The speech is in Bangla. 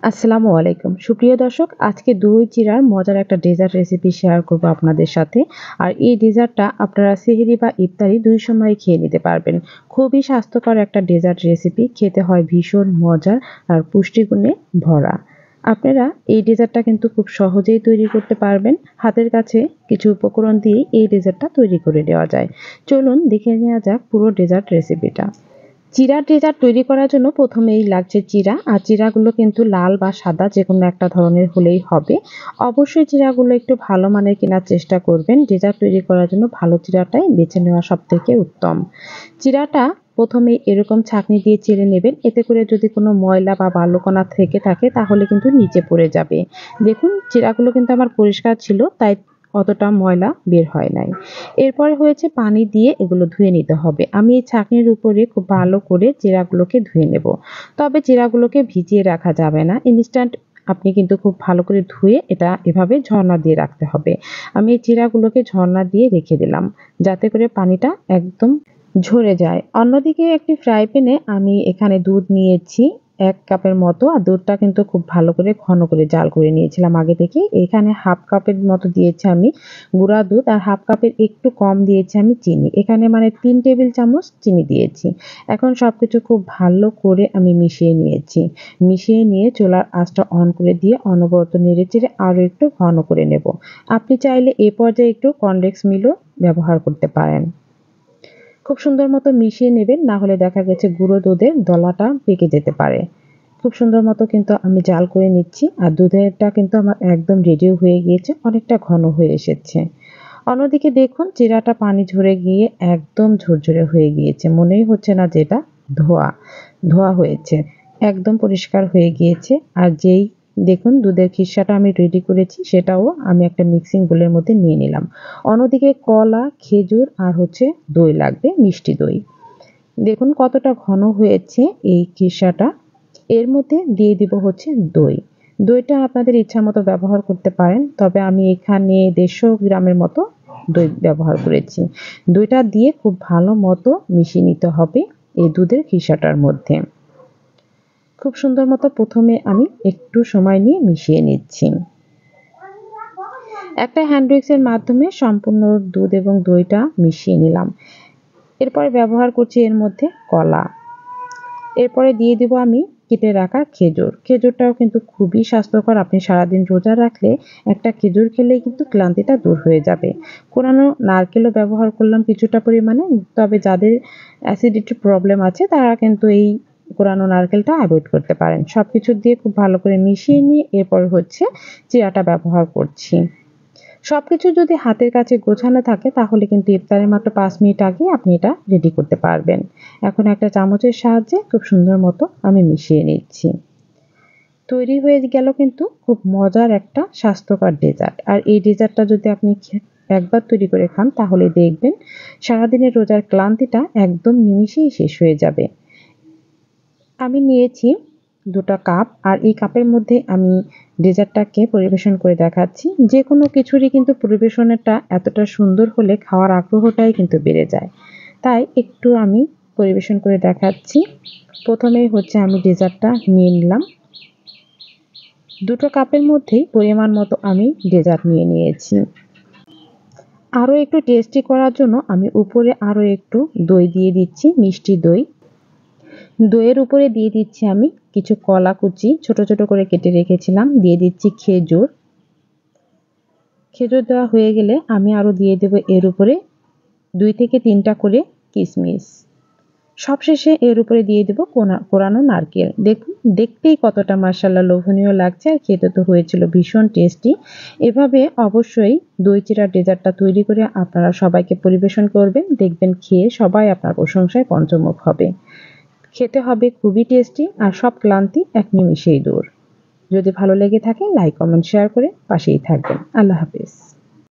আসসালামু আলাইকুম সুপ্রিয় দর্শক, আজকে দই চিড়ার মজার একটা ডেজার্ট রেসিপি শেয়ার করব আপনাদের সাথে। আর এই ডেজার্টটা আপনারা সেহরি বা ইফতারি দুই সময় খেয়ে নিতে পারবেন। খুবই স্বাস্থ্যকর একটা ডেজার্ট রেসিপি, খেতে হয় ভীষণ মজার আর পুষ্টিগুণে ভরা। আপনারা এই ডেজার্টটা কিন্তু খুব সহজেই তৈরি করতে পারবেন। হাতের কাছে কিছু উপকরণ দিয়ে এই ডেজার্টটা তৈরি করে দেওয়া যায়। চলুন দেখে নেওয়া যাক পুরো ডেজার্ট রেসিপিটা। চিড়ার ডেজার্ট তৈরি করার জন্য প্রথমেই লাগছে চিড়া। আর চিড়াগুলো কিন্তু লাল বা সাদা যেকোনো একটা ধরনের হলেই হবে। অবশ্যই চিড়াগুলো একটু ভালো মানের কেনার চেষ্টা করবেন। ডেজার্ট তৈরি করার জন্য ভালো চিড়াটাই বেছে নেওয়া সবথেকে উত্তম। চিড়াটা প্রথমেই এরকম ছাঁকনি দিয়ে চেড়ে নেবেন। এতে করে যদি কোনো ময়লা বা বালুকণা থেকে থাকে তাহলে কিন্তু নিচে পড়ে যাবে। দেখুন চিড়াগুলো কিন্তু আমার পরিষ্কার ছিল, তাই অতটা ময়লা বের হয় নাই। এরপরে হয়েছে পানি দিয়ে এগুলো ধুয়ে নিতে হবে। আমি এই ছাঁকনির উপরে খুব ভালো করে চিড়াগুলোকে ধুয়ে নেব। তবে চিড়াগুলোকে ভিজিয়ে রাখা যাবে না। ইনস্ট্যান্ট আপনি কিন্তু খুব ভালো করে ধুয়ে এটা এভাবে ঝরনা দিয়ে রাখতে হবে। আমি এই চিড়াগুলোকে ঝরনা দিয়ে রেখে দিলাম, যাতে করে পানিটা একদম ঝরে যায়। অন্যদিকে একটি ফ্রাই প্যানে আমি এখানে দুধ নিয়েছি ১ কাপের মতো। আর দুধটা কিন্তু খুব ভালো করে ঘন করে জাল করে নিয়েছিলাম আগে থেকেই। এখানে 1/2 কাপের মতো দিয়েছি আমি গুঁড়া দুধ, আর 1/2 কাপের একটু কম দিয়েছি আমি চিনি। এখানে মানে ৩ টেবিল চামচ চিনি দিয়েছি। এখন সবকিছু খুব ভালো করে আমি মিশিয়ে নিয়েছি। মিশিয়ে নিয়ে চুলার আঁচটা অন করে দিয়ে অনবরত নেড়েচেড়ে আরও একটু ঘন করে নেব। আপনি চাইলে এ পর্যায়ে একটু কর্নফ্লেক্স মিলও ব্যবহার করতে পারেন। খুব সুন্দর মতো মিশিয়ে নেবেন, না হলে দেখা গেছে গুঁড়ো দুধের দলাটা পেকে যেতে পারে। খুব সুন্দর মতো কিন্তু আমি জাল করে নিচ্ছি। আর দুধেরটা কিন্তু আমার একদম রেডিও হয়ে গিয়েছে, অনেকটা ঘন হয়ে এসেছে। অন্যদিকে দেখুন চিড়াটা পানি ঝরে গিয়ে একদম ঝরঝরে হয়ে গিয়েছে, মনেই হচ্ছে না যে এটা ধোয়া ধোয়া হয়েছে। একদম পরিষ্কার হয়ে গিয়েছে। আর যেই দেখুন দুধের খিরসাটা আমি রেডি করেছি সেটাও আমি একটা মিক্সিং বোলের মধ্যে নিয়ে নিলাম। অন্যদিকে কলা, খেজুর আর হচ্ছে দই লাগবে, মিষ্টি দই। দেখুন কতটা ঘন হয়েছে এই খিরসাটা। এর মধ্যে দিয়ে দিব হচ্ছে দই। দইটা আপনাদের ইচ্ছা মতো ব্যবহার করতে পারেন, তবে আমি এখানে 150 গ্রামের মতো দই ব্যবহার করেছি। দইটা দিয়ে খুব ভালো মতো মিশিয়ে নিতে হবে এই দুধের খিরসাটার মধ্যে। খুব সুন্দর মতো প্রথমে আমি একটু সময় নিয়ে মিশিয়ে নিচ্ছি। একটা হ্যান্ড উইক্সের মাধ্যমে সম্পূর্ণ দুধ এবং দইটা মিশিয়ে নিলাম। এরপরে ব্যবহার করছি এর মধ্যে কলা। এরপরে দিয়ে দিব আমি কেটে রাখা খেজুর। খেজুরটাও কিন্তু খুবই স্বাস্থ্যকর। আপনি সারাদিন রোজা রাখলে একটা খেজুর খেলেই কিন্তু ক্লান্তিটা দূর হয়ে যাবে। কোরানো নারকেলও ব্যবহার করলাম কিছুটা পরিমাণে। তবে যাদের অ্যাসিডিটি প্রবলেম আছে তারা কিন্তু এই কোরানো নারকেলটা অ্যাভয়েড করতে পারেন। সবকিছু দিয়ে খুব ভালো করে মিশিয়ে নিয়ে এরপর হচ্ছে চিড়াটা ব্যবহার করছি। সবকিছু যদি হাতের কাছে গোছানো থাকে তাহলে কিন্তু ইফতারের মাত্র 5 মিনিট আগে আপনি এটা রেডি করতে পারবেন। এখন একটা চামচের সাহায্যে খুব সুন্দর মতো আমি মিশিয়ে নিচ্ছি। তৈরি হয়ে গেল কিন্তু খুব মজার একটা স্বাস্থ্যকর ডেজার্ট। আর এই ডেজার্টটা যদি আপনি একবার তৈরি করে খান তাহলে দেখবেন সারাদিনের রোজার ক্লান্তিটা একদম নিমিষেই শেষ হয়ে যাবে। আমি নিয়েছি 2টা কাপ, আর এই কাপের মধ্যে আমি ডেজার্টটাকে পরিবেশন করে দেখাচ্ছি। যে কোনো কিছুরই কিন্তু পরিবেশনেরটা এতটা সুন্দর হলে খাওয়ার আগ্রহটাই কিন্তু বেড়ে যায়। তাই একটু আমি পরিবেশন করে দেখাচ্ছি। প্রথমেই হচ্ছে আমি ডেজার্টটা নিয়ে নিলাম। 2টো কাপের মধ্যেই পরিমাণ মতো আমি ডেজার্ট নিয়ে নিয়েছি। আরও একটু টেস্টি করার জন্য আমি উপরে আরও একটু দই দিয়ে দিচ্ছি, মিষ্টি দই। দইয়ের উপরে দিয়ে দিচ্ছি আমি কিছু কলা কুচি ছোট ছোট করে কেটে রেখেছিলাম। দিয়ে দিচ্ছি খেজুর। খেজুর দেওয়া হয়ে গেলে আমি আরও দিয়ে দেব এর উপরে 2 থেকে 3টা করে কিশমিশ। সবশেষে এর উপরে দিয়ে দেব কোরানো নারকেল। দেখুন দেখতেই কতটা মাশাআল্লাহ লোভনীয় লাগছে, আর খেতে তো হয়েছিল ভীষণ টেস্টি। এভাবে অবশ্যই দই চিড়ার ডেজার্টটা তৈরি করে আপনারা সবাইকে পরিবেশন করবেন। দেখবেন খেয়ে সবাই আপনার প্রশংসায় পঞ্চমুখ হবে। খেতে হবে খুবই টেস্টি, আর সব ক্লান্তি এক নিমিষেই দূর। যদি ভালো লেগে থাকে লাইক, কমেন্ট, শেয়ার করে পাশেই থাকবেন। আল্লাহ হাফেজ।